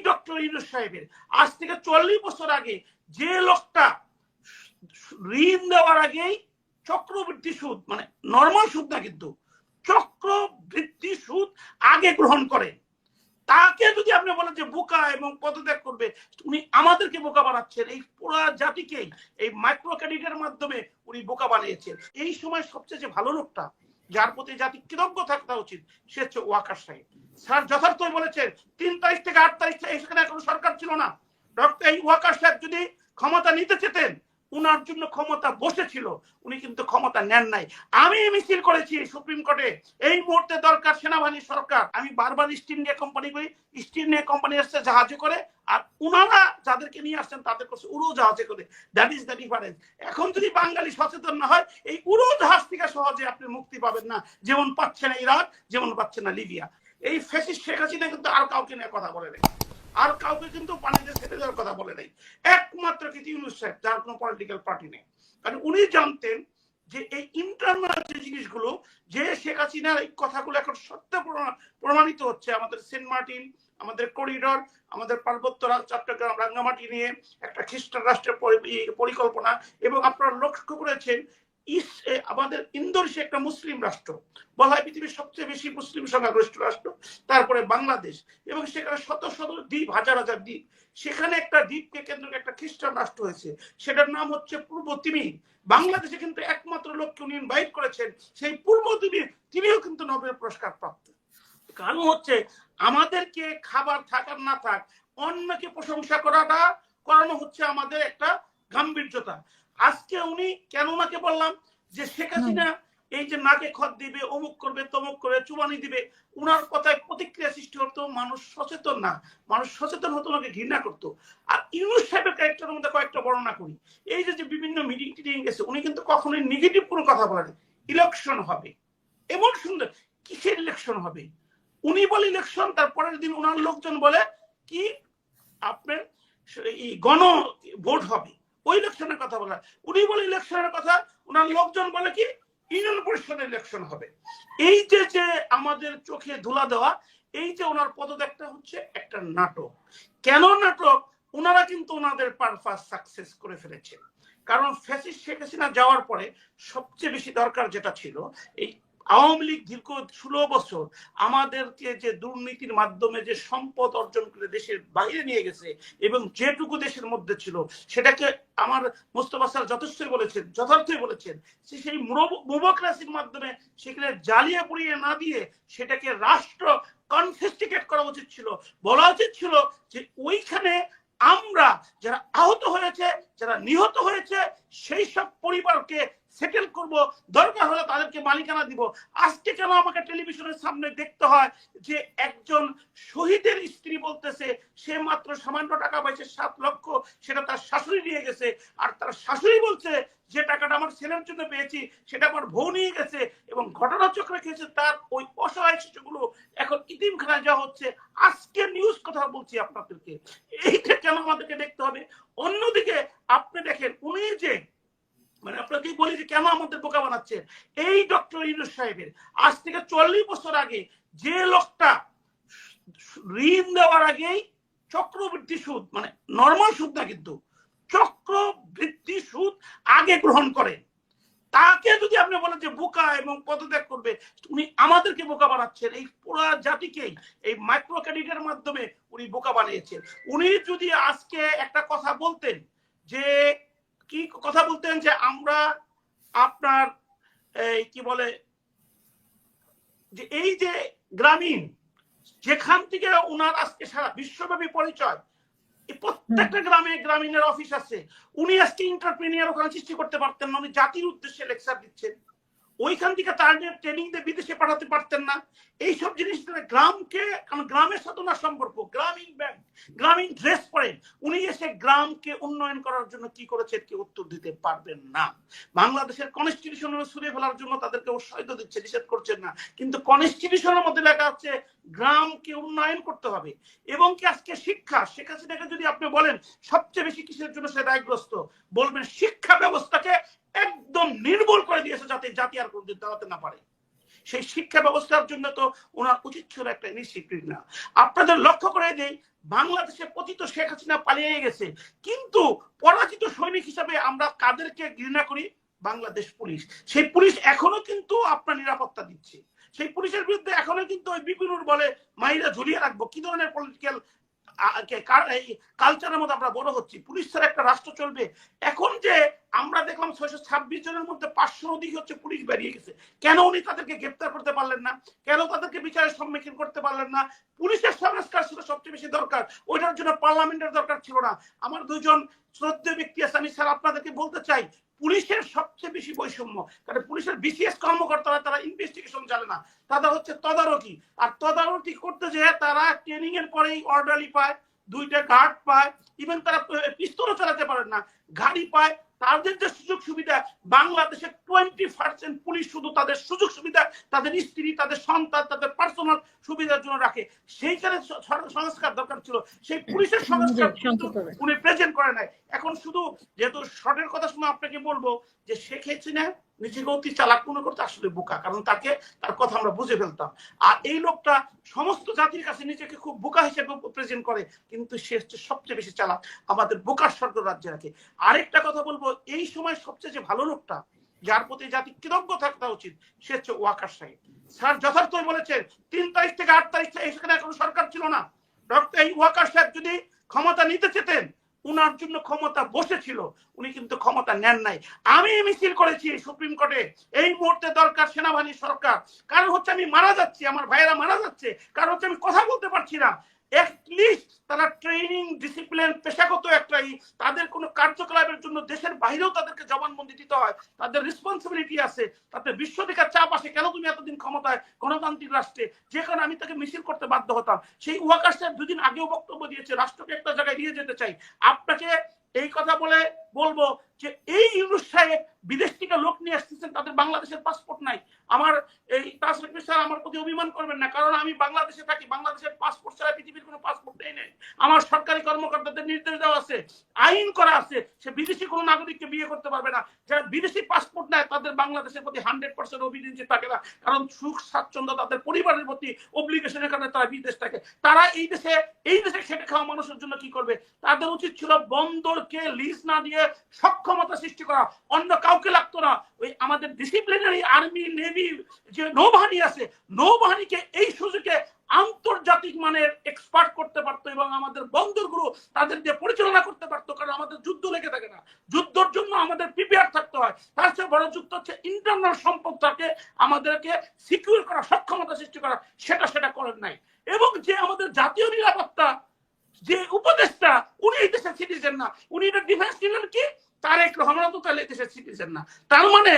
Doctor Yunus সাহেবের আজ থেকে 40 বছর আগে যে লোকটা ঋণ দেওয়ার আগেই চক্রবৃদ্ধি সুদ, মানে নর্মাল সুদ না, কিন্তু চক্রবৃদ্ধি সুদ আগে গ্রহণ করে, তাকে যদি আপনি বলেন যে বোকা এবং পদত্যাগ করবে, উনি আমাদেরকে বোকা বানাচ্ছেন। এই পুরো জাতিকেই এই মাইক্রো ক্রেডিটের মাধ্যমে উনি বোকা বানিয়েছেন। এই সময় সবচেয়ে যে ভালো লোকটা, যার প্রতি জাতি কৃতজ্ঞ থাকা উচিত, সে হচ্ছে ওয়াকার সাহেব। স্যার যথার্থই বলেছেন, 3 তারিখ থেকে 8 তারিখ থেকে সেখানে কোনো সরকার ছিল না। ডক্টর এই ওয়াকার সাহেব যদি ক্ষমতা নিতে চেতেন, উনার জন্য ক্ষমতা বসেছিল, উনি কিন্তু ক্ষমতা নেন নাই। আমি মিছিল করেছি সুপ্রিম কোর্টে, এই মুহূর্তে দরকার সেনাবাহিনী সরকার। আমি বারবার ইস্ট ইন্ডিয়া কোম্পানি করি, ইস্ট ইন্ডিয়া কোম্পানি আসছে জাহাজে করে, আর উনারা যাদেরকে নিয়ে আসছেন তাদের কাছে উড়োজাহাজে করে। That is the difference. এখন যদি বাঙালি সচেতন না হয়, এই উড়োজাহাজ থেকে সহজে আপনি মুক্তি পাবেন না, যেমন পাচ্ছে না ইরাক, যেমন পাচ্ছে না লিবিয়া। এই ফ্যাসিস্ট শেখ হাসিনা কিন্তু আর কাউকে নিয়ে কথা বলে নেই, আর কাউকে কিন্তু পানিতে ছেড়ে দেওয়ার কথা বলে নাই, একমাত্র কিন্তু ইউনূস সাহেব, যার কোনো পলিটিক্যাল পার্টি নেই। কারণ উনি জানতেন যে এই ইন্টারনাল যে জিনিসগুলো, যে শেখ হাসিনার এই কথাগুলো এখন সত্য প্রমাণিত হচ্ছে। আমাদের সেন্ট মার্টিন, আমাদের করিডর, আমাদের পার্বত্য চট্টগ্রাম রাঙ্গামাটি নিয়ে একটা খ্রিস্টান রাষ্ট্রের পরিকল্পনা, এবং আপনারা লক্ষ্য করেছেন আমাদের ইন্দোনেশিয়া একটা মুসলিম রাষ্ট্র, বলা হয় পৃথিবীর সবচেয়ে বেশি মুসলিম সংখ্যাগরিষ্ঠ রাষ্ট্র, তারপরে বাংলাদেশ, এবং সেখানে শত শত দ্বীপ, হাজার হাজার দ্বীপ। সেখানে একটা দ্বীপকে কেন্দ্র করে একটা খ্রিস্টান রাষ্ট্র হয়েছে, সেটার নাম হচ্ছে পূর্ব তিমি। বাংলাদেশে কিন্তু একমাত্র লোককে উনি ইনভাইট করেছেন, সেই পূর্ব তিমি, তিনিও কিন্তু নোবেল পুরস্কার প্রাপ্ত। কারণ হচ্ছে আমাদেরকে খাবার থাকার না থাক, অন্যকে প্রশংসা করানো হচ্ছে আমাদের একটা গাম্ভীর্যতা। আজকে উনি কেন ওনাকে বললাম যে শেখ হাসিনা এই যে নাকে খত দিবে, অমুক করবে, তমুক করে চুবানি দিবে, উনার কথায় প্রতিক্রিয়া সৃষ্টি হতো। মানুষ সচেতন না, মানুষ সচেতন হতো, ওনাকে ঘৃণা করতো। আর ইউনূস সাহেবের ক্যারেক্টারের মধ্যে কয়েকটা বর্ণনা করি। এই যে বিভিন্ন মিটিং টিটিং গেছে, উনি কিন্তু কখনোই নেগেটিভ কোনো কথা বলেন। ইলেকশন হবে, এমন সুন্দর, কিসের ইলেকশন হবে? উনি বলে ইলেকশন, তারপরের দিন ওনার লোকজন বলে কি আপনার গণ ভোট হবে, ওই ইলেকশনের কথা বলা। উনি বলে ইলেকশনের কথা, ওনার লোকজন বলে কি ইউনিয়ন পরিষদের ইলেকশন হবে। এই যে আমাদের চোখে ধুলা দেওয়া, এই যে ওনার পদত্যাগটা হচ্ছে একটা নাটক। কেন নাটক? ওনারা কিন্তু ওনাদের পারপাস সাকসেস করে ফেলেছেন। কারণ ফ্যাসিস্ট শেখ হাসিনা যাওয়ার পরে সবচেয়ে বেশি দরকার যেটা ছিল, এই আওয়ামী লীগ দীর্ঘ 16 বছর আমাদেরকে যে দুর্নীতির মাধ্যমে যে সম্পদ অর্জন করে দেশের বাইরে নিয়ে গেছে, এবং যেটুকু দেশের মধ্যে ছিল সেটাকে আমার মোস্তফা স্যার যথার্থই বলেছেন, সেই ব্যুরোক্রেসির মাধ্যমে সেখানে জ্বালিয়ে পুড়িয়ে না দিয়ে সেটাকে রাষ্ট্র কনফিস্টিকেট করা উচিত ছিল। বলা উচিত ছিল যে ওইখানে আমরা যারা আহত হয়েছে, যারা নিহত হয়েছে, সেই সব পরিবারকে সেটেল করব, দরকার হলে তাদেরকে মালিকানা দিব। আজকে কেন আমাকে টেলিভিশনের সামনে দেখতে হয় যে একজন শহীদের স্ত্রী বলতেছে সে মাত্র সামান্য টাকা পাইছে 7 লক্ষ, সেটা তার শাশুড়ি নিয়ে গেছে, আর তার শাশুড়ি বলছে যে টাকাটা আমার ছেলের জন্য পেয়েছি সেটা আমার বউ নিয়ে গেছে, এবং ঘটনাচক্রে খেয়েছে তার ওই অসহায় শিশুগুলো এখন ইতিমখানায় যাওয়া হচ্ছে। আজকে নিউজ কথা বলছি আপনাদেরকে, এইটা কেন আমাদেরকে দেখতে হবে? অন্যদিকে আপনি দেখেন, উনি যে মানে আপনাকে বলি যে কেন আমাদের বোকা বানাচ্ছে, এই ডক্টর ইউনূস সাহেবের আজ থেকে 40 বছর আগে যে লোকটা ঋণ দেওয়ার আগেই চক্রবৃদ্ধি সুদ, মানে নর্মাল সুদ না, কিন্তু চক্রবৃদ্ধি সুদ আগে গ্রহণ করে, তাকে যদি আপনি বলেন যে বোকা এবং পদত্যাগ করবে, উনি আমাদেরকে বোকা বানাচ্ছেন। এই পুরো জাতিকেই এই মাইক্রো ক্রেডিটের মাধ্যমে উনি বোকা বানিয়েছেন। উনি যদি আজকে একটা কথা বলতেন, যে কি কথা বলতেন, যে আমরা আপনার কি বলে যে এই যে গ্রামীণ, যেখান থেকে ওনার আজকে সারা বিশ্বব্যাপী পরিচয়, প্রত্যেকটা গ্রামে গ্রামীণের অফিস আছে, উনি আজকে এন্টারপ্রেনিয়ার ওখানে সৃষ্টি করতে পারতেন না। উনি জাতির উদ্দেশ্যে লেকচার দিচ্ছেন, ওইখান থেকে তার ট্রেনিং দিয়ে বিদেশে পাঠাতে পারতেন না। এইসব জিনিস গ্রামকে, গ্রামের সাথে ওনার সম্পর্ক, গ্রামীণ ব্যাংক, গ্রামীণ ড্রেস পরেন, উনি এসে গ্রামকে উন্নয়ন করার জন্য কি করেছেন কি উত্তর দিতে পারবেন না। বাংলাদেশের কনস্টিটিউশন ছুঁড়ে ফেলার জন্য তাদেরকে উৎসাহিত দিচ্ছে, নিষেধ করছেন না, কিন্তু কনস্টিটিউশনের মধ্যে লেখা আছে গ্রামকে উন্নয়ন করতে হবে। এবং কি আজকে শিক্ষা, শেখ হাসিনাকে যদি আপনি বলেন সবচেয়ে বেশি কিসের জন্য সে দায়গ্রস্ত, বলবেন শিক্ষা ব্যবস্থাকে একদম নির্মূল করে দিয়েছে, যাতে জাতি আর কোনদিন দাঁড়াতে না পারে। সেই শিক্ষা ব্যবস্থার জন্য তো ওনার উচিত ছিল একটা ইনিশিয়েটিভ না। আপনাদের লক্ষ্য করে দেই, বাংলাদেশে পতিত শেখ হাসিনা পালিয়ে গেছে, কিন্তু পরাজিত সৈনিক হিসাবে আমরা কাদেরকে ঘৃণা করি? বাংলাদেশ পুলিশ। সেই পুলিশ এখনো কিন্তু আপনার নিরাপত্তা দিচ্ছে। সেই পুলিশের বিরুদ্ধে এখনো কিন্তু ওই বিপিনুর বলে মাইরা ঝুলিয়ে রাখবো। কি ধরনের পলিটিক্যাল কালচারের মধ্যে আমরা বড় হচ্ছি? পুলিশ ছাড়া একটা রাষ্ট্র চলবে? এখন যে আমরা দেখলাম 626 জনের মধ্যে 500 অধিক হচ্ছে পুলিশ বেরিয়ে গেছে, কেন উনি তাদেরকে গ্রেপ্তার করতে পারলেন না? কেন তাদেরকে বিচারের সম্মুখীন করতে পারলেন না? পুলিশের সংস্কার ছিল সবচেয়ে বেশি দরকার, ওইটার জন্য পার্লামেন্টের দরকার ছিল না। আমার দুজন শ্রদ্ধেয় ব্যক্তি আছে, আমি স্যার আপনাদেরকে বলতে চাই, পুলিশের সবচেয়ে বেশি বৈষম্য, কারণ পুলিশের বিসিএস কর্মকর্তারা তারা ইনভেস্টিগেশন জানে না, তারা হচ্ছে তদারকি। আর তদারকি করতে যে তারা ট্রেনিং এর পরেই অর্ডারলি পায়, 2টা গার্ড পায়, ইভেন তারা পিস্তলও চালাতে পারেন না, গাড়ি পায়। তাদের যে সুযোগ সুবিধা, বাংলাদেশের 20% পুলিশ শুধু তাদের সুযোগ সুবিধা তাদের স্ত্রী, তাদের সন্তান, তাদের পার্সোনাল সুবিধার জন্য রাখে। সেইখানে সংস্কার দরকার ছিল, সেই পুলিশের সংস্কার কিন্তু উনি প্রেজেন্ট করে নাই। এখন শুধু যেহেতু শর্টের কথা শুনে আপনাকে বলবো যে শেখ হাসিনা নিজেকে অতি চালাক মনে করতে, আসলে বোকা, কারণ তাকে তার কথা আমরা বুঝে ফেলতাম। আর এই লোকটা সমস্ত জাতির কাছে নিজেকে খুব বোকা হিসেবে প্রেজেন্ট করে, কিন্তু সে হচ্ছে সবচেয়ে বেশি চালাক, আমাদের বোকার স্বর্গ রাজ্যে রাখে। আরেকটা কথা বলবো, এই সময় সবচেয়ে যে ভালো লোকটা, যার প্রতি জাতি কৃতজ্ঞ থাকা উচিত, সে হচ্ছে ওয়াকার সাহেব। স্যার যথার্থই বলেছেন, 3 তারিখ থেকে 8 তারিখ এখানে কোনো সরকার ছিল না। ডক্টর এই ওয়াকার সাহেব যদি ক্ষমতা নিতে চেতেন, উনার জন্য ক্ষমতা বসেছিল, উনি কিন্তু ক্ষমতা নেন নাই। আমি মিছিল করেছি সুপ্রিম কোর্টে, এই মুহূর্তে দরকার সেনাবাহিনী সরকার, কারণ হচ্ছে আমি মারা যাচ্ছি, আমার ভাইয়েরা মারা যাচ্ছে, কারণ হচ্ছে আমি কথা বলতে পারছি না। এটলিস্ট তারা ট্রেনিং, ডিসিপ্লিন, পেশাগত একটা তাদের কোনো কার্যকলাপের জন্য দেশের বাইরেও তাদেরকে জবানবন্দি দিতে হয়, তাদের রেসপন্সিবিলিটি আছে, তাদের বিশ্ব থেকে চাপ আসে, কেন তুমি এতদিন ক্ষমতায় গণতান্ত্রিক রাষ্ট্রে, যে কারণে আমি তাকে মিছিল করতে বাধ্য হতাম। সেই ওয়াকার সাহেব 2 দিন আগেও বক্তব্য দিয়েছে, রাষ্ট্রকে একটা জায়গায় নিয়ে যেতে চাই। আপনাকে এই কথা বলে বলবো যে এই ইউনুস সাহেব বিদেশ থেকে লোক নিয়ে আসতেছেন, তাদের বাংলাদেশের পাসপোর্ট নাই। আমার এই তাসরিফ স্যার আমার প্রতি অভিমান করবেন না, কারণ আমি বাংলাদেশে থাকি, বাংলাদেশের পাসপোর্ট ছাড়া পৃথিবীর কোনো পাসপোর্ট নেই। আমার সরকারি কর্মকর্তাদের নির্দেশ দেওয়া আছে, আইন করা আছে, সে বিদেশি কোনো নাগরিককে বিয়ে করতে পারবে না। যারা বিদেশি পাসপোর্ট নেয় তাদের বাংলাদেশের প্রতি 100% অভিযোগ থাকে না, কারণ সুখ স্বাচ্ছন্দ্য তাদের পরিবারের প্রতি অব্লিগেশনের কারণে তারা বিদেশ থাকে। তারা এই দেশে খেটে খাওয়া মানুষের জন্য কি করবে? তাদের উচিত ছিল বন্দরকে লিজ না দিয়ে সক্ষমতা সৃষ্টি করা, অন্য কাউকে লাগতো না। ওই আমাদের ডিসিপ্লিনারি আর্মি, নেভি, যে নৌবাহিনী আছে, নৌবাহিনীকে এই সুযোগে আন্তর্জাতিক মানের এক্সপার্ট করতে পারতো এবং আমাদের বন্দরগুলো তাদের দিয়ে পরিচালনা করতে পারতো, কারণ আমাদের যুদ্ধ লেগে থাকে না, যুদ্ধের জন্য আমাদের প্রিপেয়ার থাকতে হয়। তার চেয়ে বড় যুদ্ধ হচ্ছে ইন্টারনাল সম্পদটাকে আমাদেরকে সিকিউর করা, সক্ষমতা সৃষ্টি করা, সেটা করেন নাই। এবং যে আমাদের জাতীয় নিরাপত্তা যে উপদেষ্টা, উনি এই দেশের সিটিজেন না, উনি এটা ডিফেন্স দিলেন কি তারেক রহমান তো তাহলে এই দেশের সিটিজেন না, তার মানে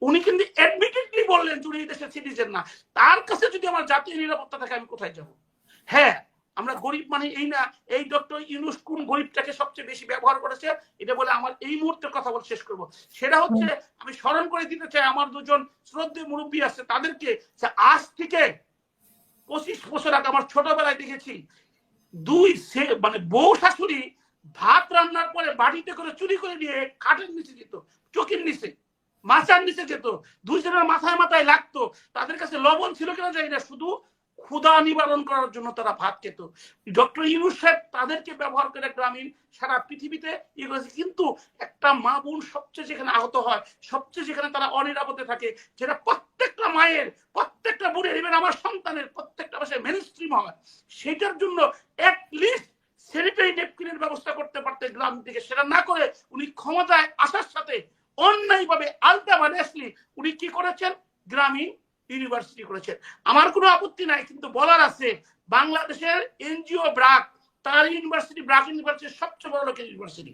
উনি কিন্তু অ্যাডমিটেডলি বললেন যে উনি এই দেশের সিটিজেন না। তার কাছে যদি আমার জাতীয় নিরাপত্তা থাকে আমি কোথায় যাব? হ্যাঁ, আমরা গরিব মানে এই না, এই ডক্টর ইউনুস কোন গরিবটাকে সবচেয়ে বেশি ব্যবহার করেছে এটা বলে আমার এই মুহূর্তে কথা বলে শেষ করব। সেটা হচ্ছে আমি স্মরণ করে দিতে চাই আমার দুজন শ্রদ্ধেয় মুরব্বী আছে তাদেরকে, আজ থেকে 25 বছর আগে আমার ছোটবেলায় দেখেছি মানে বউ শাশুড়ি ভাত রান্নার পরে বাড়িতে করে চুরি করে নিয়ে খাটের নিচে যেত, চোখের নিচে, মাচার নিচে যেত, দুইজনের মাথায় মাথায় লাগতো। তাদের কাছে লবণ ছিল কিনা জানি না, শুধু ক্ষুধা নিবারণ করার জন্য তারা ভাত খেত। ডক্টর ইউনুস সাহেব তাদেরকে ব্যবহার করে গ্রামীণ সারা পৃথিবীতে ইয়ে করেছে। কিন্তু একটা মা বোন সবচেয়ে যেখানে আহত হয়, সবচেয়ে যেখানে তারা অনিরাপদে থাকে, যেটা প্রত্যেকটা মায়ের, প্রত্যেকটা বোনের, ইভেন আমার সন্তানের প্রত্যেকটা বাসায় মেনস্ট্রিম হয়, সেটার জন্য অ্যাটলিস্ট স্যানিটারি ন্যাপকিনের ব্যবস্থা করতে পারতেন গ্রাম থেকে। সেটা না করে উনি ক্ষমতায় আসার সাথে অন্যায়ভাবে আলটাভারেসলি উনি কি করেছেন? গ্রামীণ ইউনিভার্সিটি করেছেন। আমার কোনো আপত্তি নাই, কিন্তু বলার আছে বাংলাদেশের এনজিও ব্রাক, তার ইউনিভার্সিটি, ব্রাক ইউনিভার্সিটি সবচেয়ে বড় লোকের ইউনিভার্সিটি,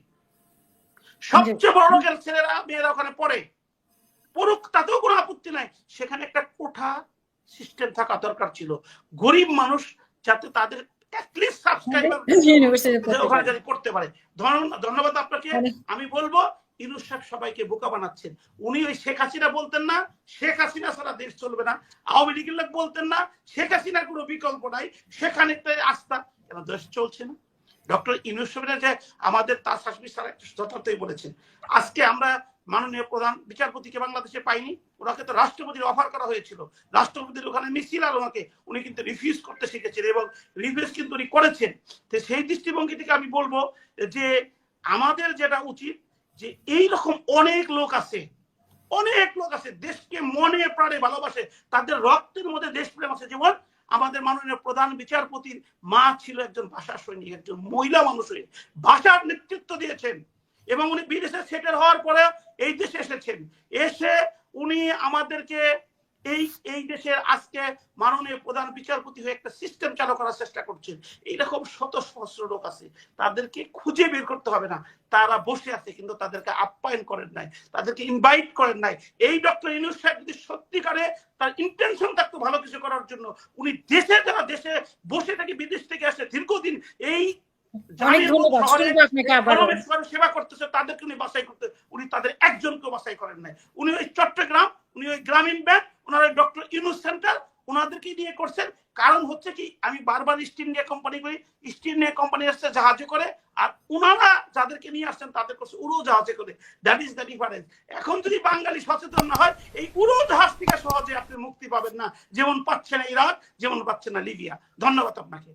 সবচেয়ে বড় লোকের ছেলেরা মেয়েরা ওখানে পড়ে, পড়ুক, তাতেও কোনো আপত্তি নাই। সেখানে একটা কোঠা সিস্টেম থাকা দরকার ছিল, গরিব মানুষ যাতে তাদের অ্যাটলিস্ট সাবস্ক্রাইবার ওখানে যদি পড়তে পারে। ধন্যবাদ আপনাকে। আমি বলবো ইউনুস সাহেব সবাইকে বোকা বানাচ্ছেন। উনি ওই শেখ হাসিনা বলতেন না, শেখ হাসিনা ছাড়া দেশ চলবে না, আওয়ামী লীগের লোক বলতেন না, শেখ হাসিনার কোনো বিকল্প নাই, সেখানে আস্থা, কেন দেশ চলছে না? ডক্টর ইউনুস সাহেব যে আমাদের তাসরিফ স্যার যথার্থই বলেছেন, আজকে আমরা মাননীয় প্রধান বিচারপতিকে বাংলাদেশে পাইনি, ওনাকে তো রাষ্ট্রপতির অফার করা হয়েছিল, রাষ্ট্রপতির ওখানে মিছিল আর ওনাকে উনি কিন্তু রিফিউজ করতে শিখেছেন এবং রিফিউজ কিন্তু উনি করেছেন। তো সেই দৃষ্টিভঙ্গি থেকে আমি বলবো যে আমাদের যেটা উচিত যে এইরকম অনেক লোক আছে, দেশকে মনে প্রাণে ভালোবাসে, তাদের রক্তের মধ্যে দেশপ্রেম আছে। যেমন আমাদের মাননীয় প্রধান বিচারপতির মা ছিল একজন ভাষা সৈনিক, একজন মহিলা মানুষ হয়ে ভাষার নেতৃত্ব দিয়েছেন এবং উনি বিদেশে সেটেল হওয়ার পরে এই দেশে এসেছেন। এসে উনি আমাদেরকে এই দেশের আজকে মাননীয় প্রধান বিচারপতি হয়ে একটা সিস্টেম চালু করার চেষ্টা করছেন। এইরকম শত সহস্র লোক আছে, তাদেরকে খুঁজে বের করতে হবে না, তারা বসে আছে কিন্তু তাদেরকে আপ্যায়ন করেন নাই, তাদেরকে ইনভাইট করেন নাই। এই ডক্টর ইউনূস সাহেব যদি সত্যিকারে তার ইন্টেনশন থাকতো ভালো কিছু করার জন্য, উনি দেশে যারা দেশে বসে থেকে বিদেশ থেকে আসে দীর্ঘদিন এই সেবা করতেছে, তাদেরকে উনি বাছাই করতে, উনি তাদের একজনকেও বাছাই করেন নাই। উনি ওই চট্টগ্রাম, উনি ওই গ্রামীণ ব্যাংক, ওনারা ডক্টর ইউনূস সেন্টার ওনাদেরকে নিয়ে করছেন। কারণ হচ্ছে কি, আমি বারবার ইস্ট ইন্ডিয়া কোম্পানি করি, ইস্ট ইন্ডিয়া কোম্পানি আসছে জাহাজে করে, আর ওনারা যাদেরকে নিয়ে আসছেন তাদের করছে উড়োজাহাজে করে। That is the difference. এখন যদি বাঙালি সচেতন না হয়, এই উড়োজাহাজ থেকে সহজে আপনি মুক্তি পাবেন না, যেমন পাচ্ছে না ইরাক, যেমন পাচ্ছে না লিবিয়া। ধন্যবাদ আপনাকে।